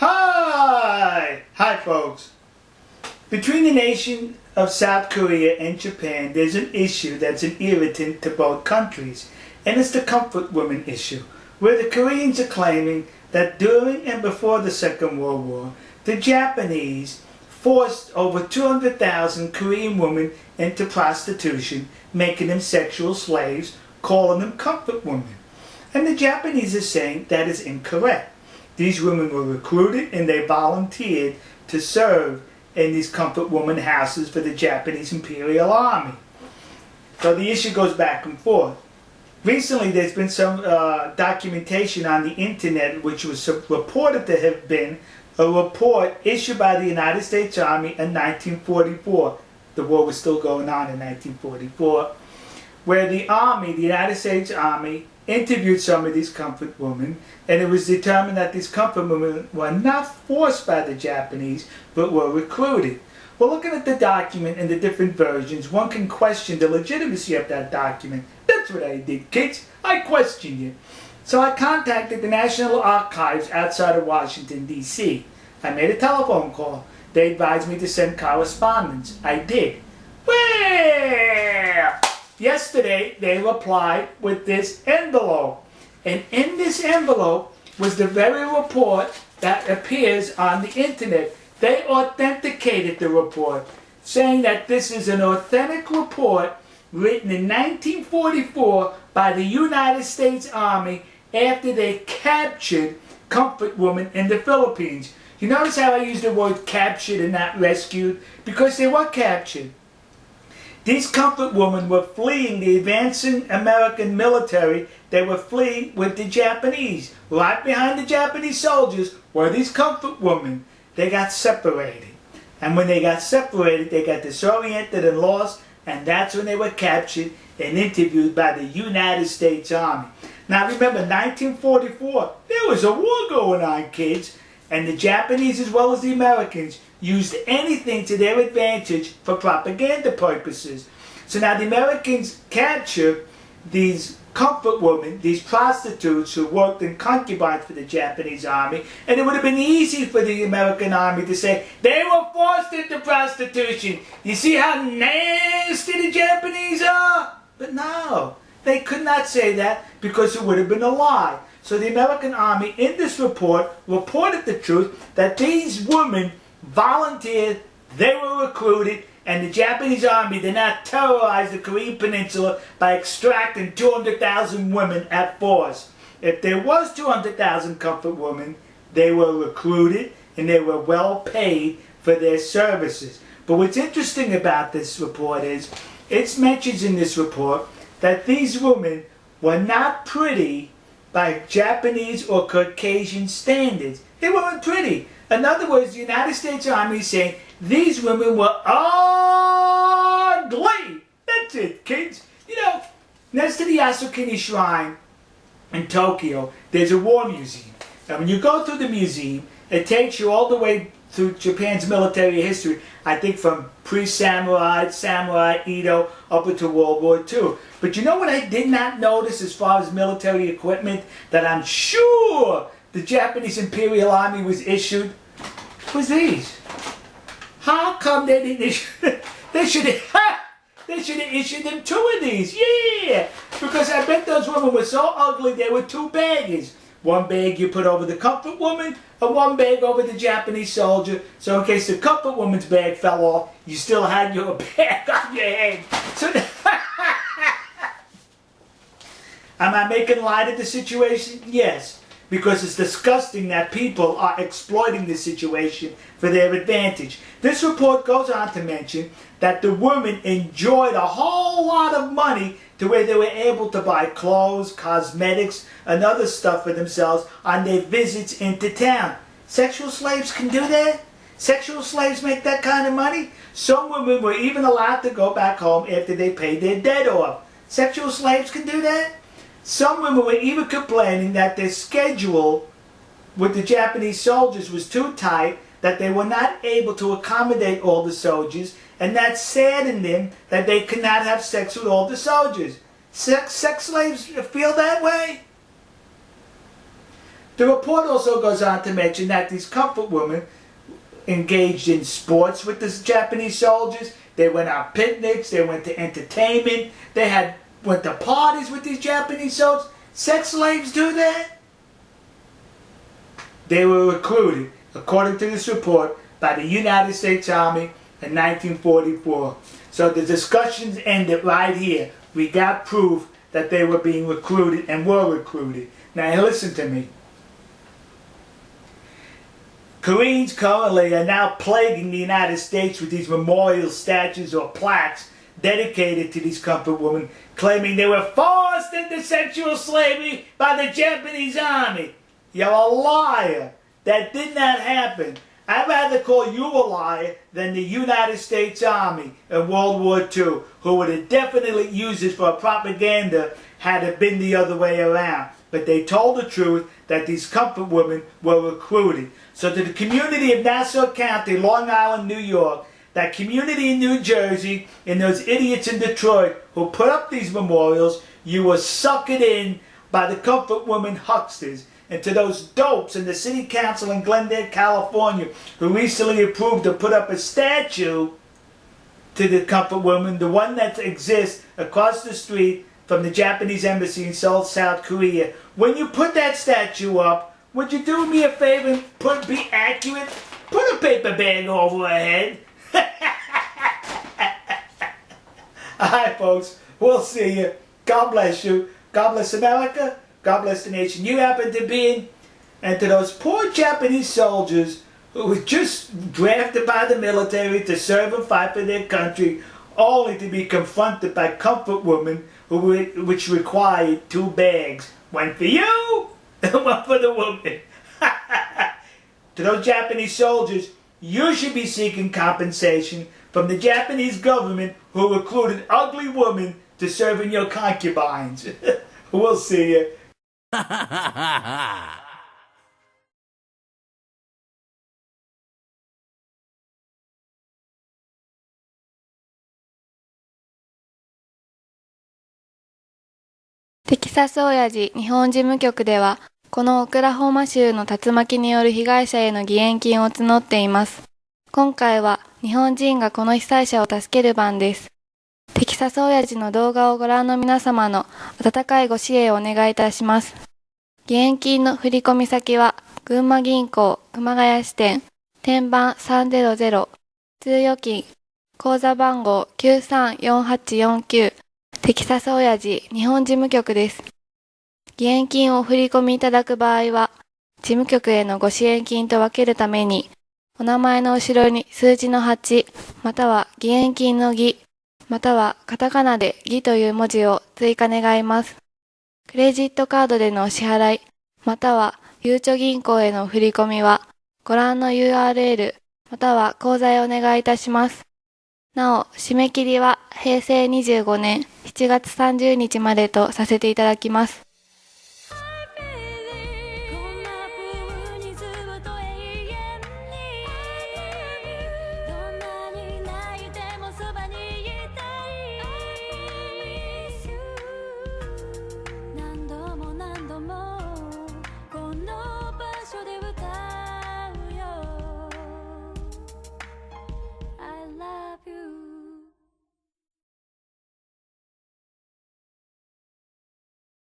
Hi folks. Between the nation of South Korea and Japan, there's an issue that's an irritant to both countries, and it's the comfort woman issue, where the Koreans are claiming that during and before the Second World War, the Japanese forced over 200,000 Korean women into prostitution, making them sexual slaves, calling them comfort women. And the Japanese are saying that is incorrect. These women were recruited and they volunteered to serve in these comfort woman houses for the Japanese Imperial Army. So the issue goes back and forth. Recently there's been some documentation on the internet which was reported to have been a report issued by the United States Army in 1944. The war was still going on in 1944. Where the Army, the United States Army, interviewed some of these comfort women, and it was determined that these comfort women were not forced by the Japanese, but were recruited. Well, looking at the document and the different versions, one can question the legitimacy of that document. That's what I did, kids. I questioned it. So I contacted the National Archives outside of Washington, D.C. I made a telephone call. They advised me to send correspondence. I did. Well, yesterday they replied with this envelope. And in this envelope was the very report that appears on the internet. They authenticated the report, saying that this is an authentic report written in 1944 by the United States Army after they captured comfort women in the Philippines. You notice how I used the word captured and not rescued? Because they were captured. These comfort women were fleeing the advancing American military. They were fleeing with the Japanese. Right behind the Japanese soldiers were these comfort women. They got separated. And when they got separated, they got disoriented and lost. And that's when they were captured and interviewed by the United States Army. Now remember, 1944, there was a war going on, kids. And the Japanese, as well as the Americans, used anything to their advantage for propaganda purposes. So now the Americans captured these comfort women, these prostitutes who worked in concubines for the Japanese army, and it would have been easy for the American army to say, they were forced into prostitution. You see how nasty the Japanese are? But no, they could not say that because it would have been a lie. So the American army in this report reported the truth that these women volunteered, they were recruited, and the Japanese army did not terrorize the Korean peninsula by extracting 200,000 women at force. If there was 200,000 comfort women, they were recruited and they were well paid for their services. But what's interesting about this report is, it mentions in this report that these women were not pretty by Japanese or Caucasian standards. They weren't pretty. In other words, the United States Army is saying these women were ugly. That's it, kids. You know, next to the Yasukuni Shrine in Tokyo, there's a war museum. And when you go through the museum, it takes you all the way through Japan's military history, I think from pre-samurai, samurai, Edo, up into World War II. But you know what I did not notice as far as military equipment that I'm sure the Japanese Imperial Army was issued? Was these. How come they didn't issue? They should have issued them 2 of these. Yeah, because I bet those women were so ugly they were 2 baggers. One bag you put over the comfort woman, and one bag over the Japanese soldier. So in case the comfort woman's bag fell off, you still had your bag on your head. So am I making light of the situation? Yes. Because it's disgusting that people are exploiting this situation for their advantage. This report goes on to mention that the women enjoyed a whole lot of money to where they were able to buy clothes, cosmetics, and other stuff for themselves on their visits into town. Sexual slaves can do that? Sexual slaves make that kind of money? Some women were even allowed to go back home after they paid their debt off. Sexual slaves can do that? Some women were even complaining that their schedule with the Japanese soldiers was too tight, that they were not able to accommodate all the soldiers, and that saddened them that they could not have sex with all the soldiers. Sex slaves feel that way? The report also goes on to mention that these comfort women engaged in sports with the Japanese soldiers. They went on picnics, they went to entertainment, they went to parties with these Japanese soldiers. Sex slaves do that? They were recruited, according to this report, by the United States Army in 1944. So the discussions ended right here. We got proof that they were being recruited and were recruited. Now listen to me. Koreans currently are now plaguing the United States with these memorial statues or plaques dedicated to these comfort women, claiming they were forced into sexual slavery by the Japanese army. You're a liar. That did not happen. I'd rather call you a liar than the United States Army in World War II, who would have definitely used this for propaganda had it been the other way around. But they told the truth that these comfort women were recruited. So to the community of Nassau County, Long Island, New York, that community in New Jersey, and those idiots in Detroit who put up these memorials, you were suckered in by the comfort women hucksters. And to those dopes in the city council in Glendale, California, who recently approved to put up a statue to the comfort woman, the one that exists across the street from the Japanese embassy in Seoul, South Korea. When you put that statue up, would you do me a favor and be accurate? Put a paper bag over her head. Alright folks, we'll see you. God bless you. God bless America. God bless the nation you happen to be in. And to those poor Japanese soldiers who were just drafted by the military to serve and fight for their country, only to be confronted by comfort women which required 2 bags. One for you and one for the woman. To those Japanese soldiers, you should be seeking compensation from the Japanese government who recruited ugly women to serve in your concubines. We'll see you. テキサス親父日本事務局では、このオクラホマ州の竜巻による被害者への義援金を募っています。今回は日本人がこの被災者を助ける番です。テキサス親父の動画をご覧の皆様の温かいご支援をお願いいたします。義援金の振込先は、群馬銀行熊谷支店、天板300、通預金、口座番号934849、テキサス親父日本事務局です。義援金をお振り込みいただく場合は、事務局へのご支援金と分けるために、お名前の後ろに数字の8、または義援金の義、またはカタカナで義という文字を追加願います。クレジットカードでのお支払い、またはゆうちょ銀行への振り込みは、ご覧の URL、または口座へお願いいたします。なお、締め切りは平成25年7月30日までとさせていただきます。